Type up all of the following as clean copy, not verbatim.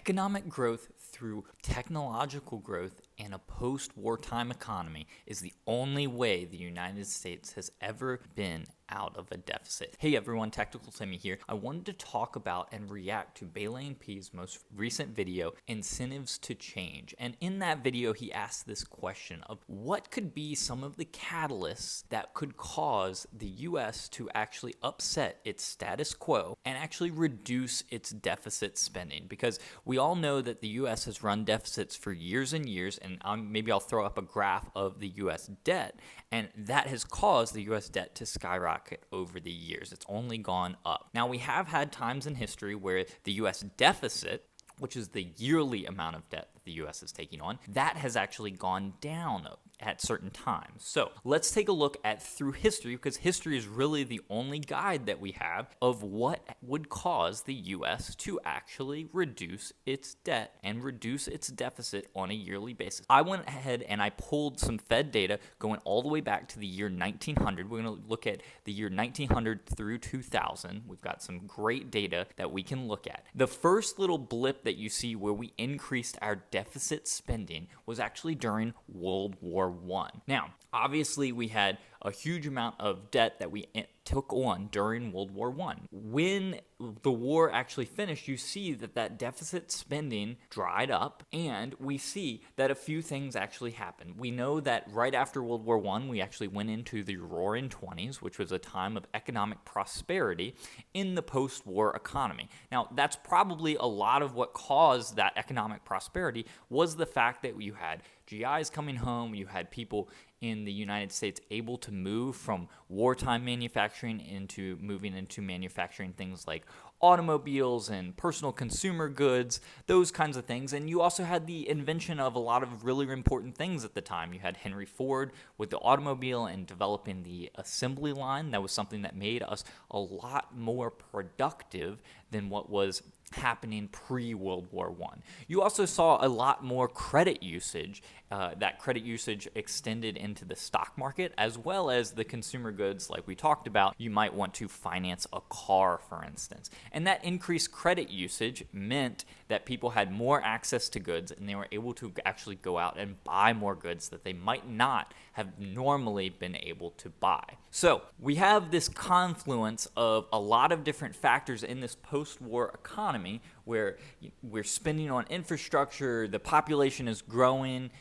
Economic growth through technological growth and a post-wartime economy is the only way the United States has ever been out of a deficit. Hey everyone, Tactical Timmy here. I wanted to talk about and react to Bailane P's most recent video, Incentives to Change. And in that video, he asked this question of what could be some of the catalysts that could cause the US to actually upset its status quo and actually reduce its deficit spending. Because we all know that the US has run deficits for years and years, and maybe I'll throw up a graph of the US debt, and that has caused the US debt to skyrocket over the years. It's only gone up. Now, we have had times in history where the US deficit, which is the yearly amount of debt that the US is taking on, that has actually gone down at certain times. So let's take a look at through history, because history is really the only guide that we have of what would cause the US to actually reduce its debt and reduce its deficit on a yearly basis. I went ahead and I pulled some Fed data going all the way back to the year 1900. We're going to look at the year 1900 through 2000. We've got some great data that we can look at. The first little blip that you see where we increased our deficit spending was actually during World War I. Now, obviously, we had a huge amount of debt that we took on during World War I. When the war actually finished, you see that that deficit spending dried up, and we see that a few things actually happened. We know that right after World War I, we actually went into the Roaring '20s, which was a time of economic prosperity in the post-war economy. Now, that's probably a lot of what caused that economic prosperity was the fact that you had GIs coming home, you had people in the United States able to move from wartime manufacturing into moving into manufacturing things like automobiles and personal consumer goods, those kinds of things. And you also had the invention of a lot of really important things at the time. You had Henry Ford with the automobile and developing the assembly line. That was something that made us a lot more productive than what was happening pre-World War I. You also saw a lot more credit usage. That credit usage extended into the stock market as well as the consumer goods like we talked about. You might want to finance a car, for instance. And that increased credit usage meant that people had more access to goods and they were able to actually go out and buy more goods that they might not have normally been able to buy. So we have this confluence of a lot of different factors in this post-war economy where we're spending on infrastructure, the population is growing,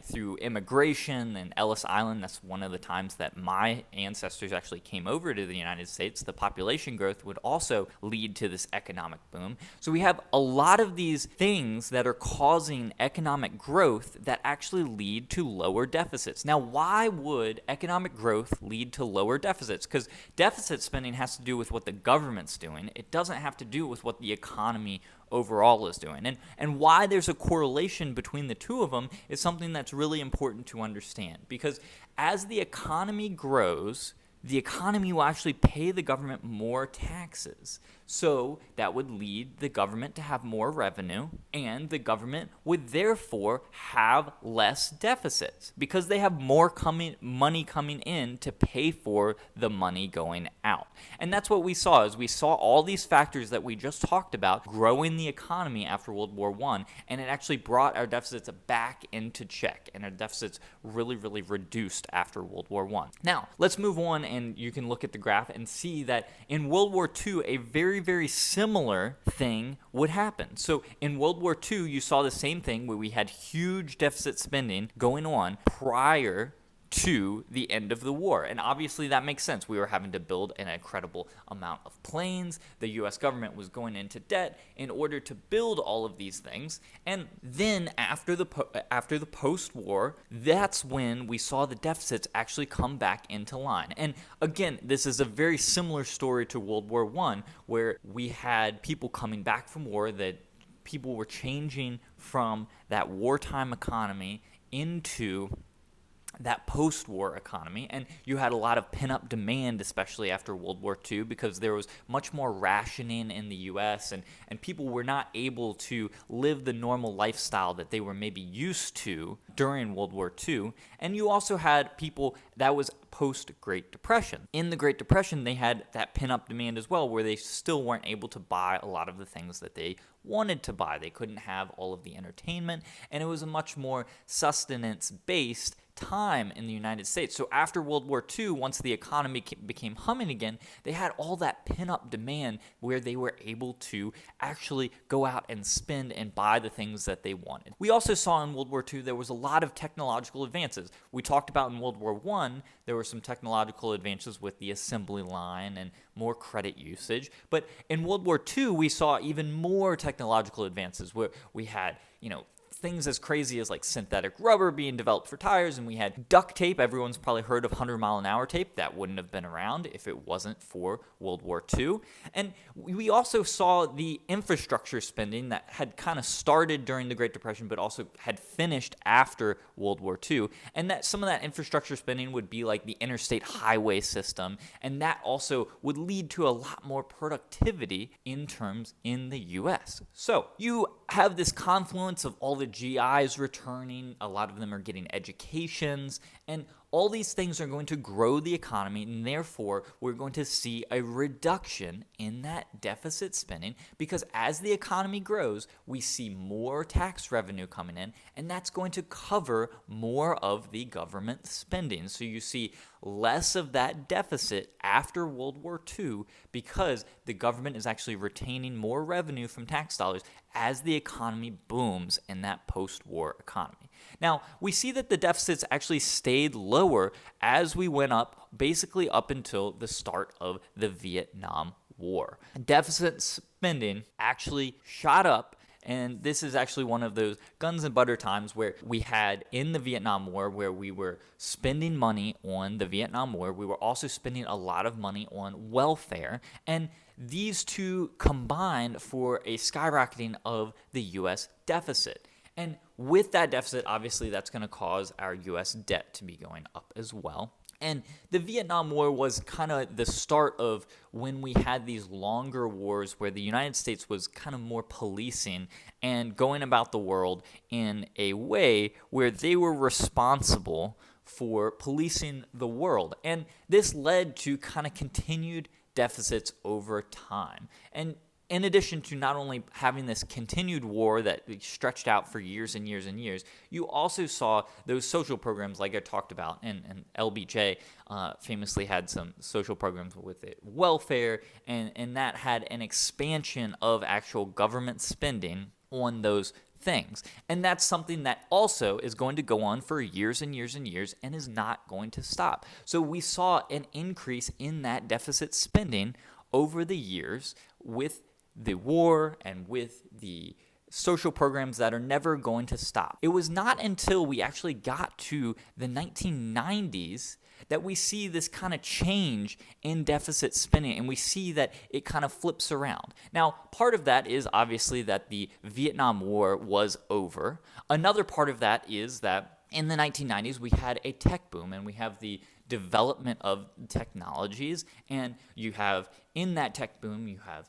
through immigration and Ellis Island. That's one of the times that my ancestors actually came over to the United States. The population growth would also lead to this economic boom. So we have a lot of these things that are causing economic growth that actually lead to lower deficits. Now, why would economic growth lead to lower deficits? Because deficit spending has to do with what the government's doing. It doesn't have to do with what the economy overall is doing. And why there's a correlation between the two of them is something that's really important to understand. Because as the economy grows, the economy will actually pay the government more taxes. So that would lead the government to have more revenue, and the government would therefore have less deficits because they have more money coming in to pay for the money going out. And that's what we saw, is we saw all these factors that we just talked about growing the economy after World War I, and it actually brought our deficits back into check, and our deficits really reduced after World War I. Now, let's move on, and you can look at the graph and see that in World War II, a very similar thing would happen. So in World War II, you saw the same thing where we had huge deficit spending going on prior to the end of the war. And obviously that makes sense. We were having to build an incredible amount of planes. The US government was going into debt in order to build all of these things. And then after the post-war, that's when we saw the deficits actually come back into line. And again, this is a very similar story to World War I, where we had people coming back from war, that people were changing from that wartime economy into that post-war economy, and you had a lot of pent-up demand, especially after World War II, because there was much more rationing in the U.S., and people were not able to live the normal lifestyle that they were maybe used to during World War II. And you also had people that was post-Great Depression. In the Great Depression, they had that pent-up demand as well, where they still weren't able to buy a lot of the things that they wanted to buy. They couldn't have all of the entertainment, and it was a much more sustenance-based time in the United States. So after World War II, once the economy became humming again, they had all that pin-up demand where they were able to actually go out and spend and buy the things that they wanted. We also saw in World War II there was a lot of technological advances. We talked about in World War I, there were some technological advances with the assembly line and more credit usage. But in World War II, we saw even more technological advances where we had, things as crazy as like synthetic rubber being developed for tires, and we had duct tape. Everyone's probably heard of 100-mile-an-hour tape. That wouldn't have been around if it wasn't for World War II. And we also saw the infrastructure spending that had kind of started during the Great Depression but also had finished after World War II. And that some of that infrastructure spending would be like the interstate highway system, and that also would lead to a lot more productivity in the U.S. So you have this confluence of all the GIs returning, a lot of them are getting educations, and all these things are going to grow the economy, and therefore we're going to see a reduction in that deficit spending, because as the economy grows, we see more tax revenue coming in, and that's going to cover more of the government spending. So you see less of that deficit after World War II because the government is actually retaining more revenue from tax dollars as the economy booms in that post-war economy. Now, we see that the deficits actually stayed lower as we went up, basically up until the start of the Vietnam War. Deficit spending actually shot up. And this is actually one of those guns and butter times where we had in the Vietnam War, where we were spending money on the Vietnam War. We were also spending a lot of money on welfare. And these two combined for a skyrocketing of the U.S. deficit. And with that deficit, obviously, that's going to cause our U.S. debt to be going up as well. And the Vietnam War was kind of the start of when we had these longer wars where the United States was kind of more policing and going about the world in a way where they were responsible for policing the world. And this led to kind of continued deficits over time. And in addition to not only having this continued war that stretched out for years and years and years, you also saw those social programs like I talked about, and LBJ famously had some social programs with it, welfare, and that had an expansion of actual government spending on those things. And that's something that also is going to go on for years and years and years and is not going to stop. So we saw an increase in that deficit spending over the years with the war and with the social programs that are never going to stop. It was not until we actually got to the 1990s that we see this kind of change in deficit spending, and we see that it kind of flips around. Now, part of that is obviously that the Vietnam War was over. Another part of that is that in the 1990s, we had a tech boom, and we have the development of technologies, and you have in that tech boom, you have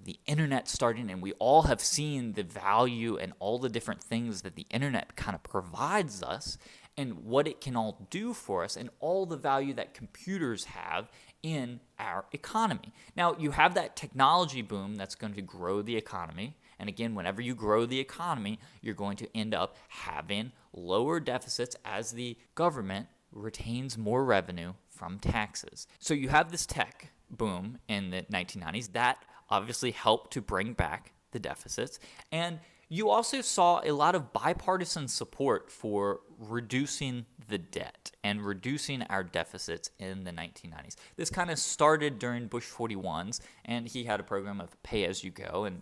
the internet starting, and we all have seen the value and all the different things that the internet kind of provides us and what it can all do for us and all the value that computers have in our economy. Now, you have that technology boom that's going to grow the economy. And again, whenever you grow the economy, you're going to end up having lower deficits as the government retains more revenue from taxes. So you have this tech boom in the 1990s that obviously helped to bring back the deficits. And you also saw a lot of bipartisan support for reducing the debt and reducing our deficits in the 1990s. This kind of started during Bush 41s, and he had a program of pay as you go, and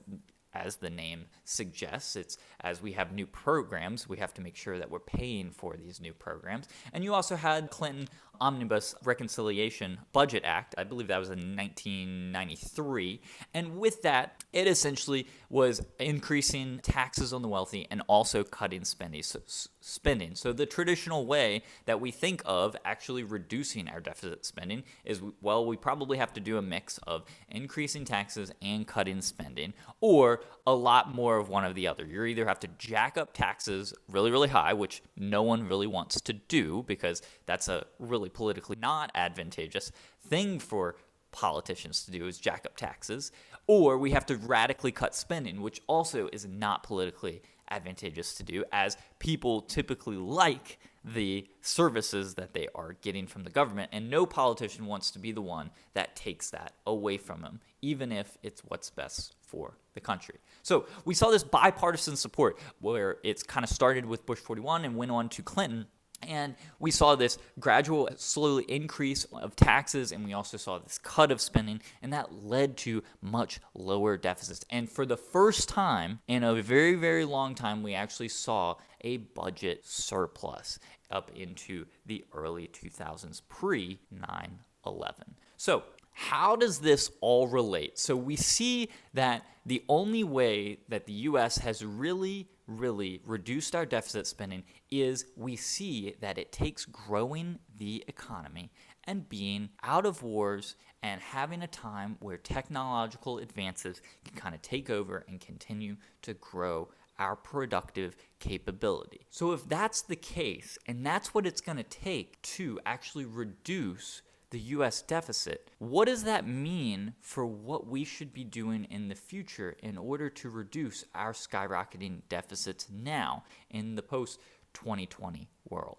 as the name suggests, it's as we have new programs, we have to make sure that we're paying for these new programs. And you also had Clinton Omnibus Reconciliation Budget Act. I believe that was in 1993. And with that, it essentially was increasing taxes on the wealthy and also cutting spending. So the traditional way that we think of actually reducing our deficit spending is, well, we probably have to do a mix of increasing taxes and cutting spending, or a lot more of one or the other. You either have to jack up taxes really, really high, which no one really wants to do because that's a really politically not advantageous thing for politicians to do, is jack up taxes, or we have to radically cut spending, which also is not politically advantageous to do, as people typically like the services that they are getting from the government, and no politician wants to be the one that takes that away from them, even if it's what's best for the country. So we saw this bipartisan support where it's kind of started with Bush 41 and went on to Clinton. And we saw this gradual, slowly increase of taxes, and we also saw this cut of spending, and that led to much lower deficits. And for the first time in a very, very long time, we actually saw a budget surplus up into the early 2000s, pre 9/11. So how does this all relate? So we see that the only way that the U.S. has really reduced our deficit spending is we see that it takes growing the economy and being out of wars and having a time where technological advances can kind of take over and continue to grow our productive capability. So if that's the case, and that's what it's going to take to actually reduce the U.S. deficit, what does that mean for what we should be doing in the future in order to reduce our skyrocketing deficits now in the post-2020 world?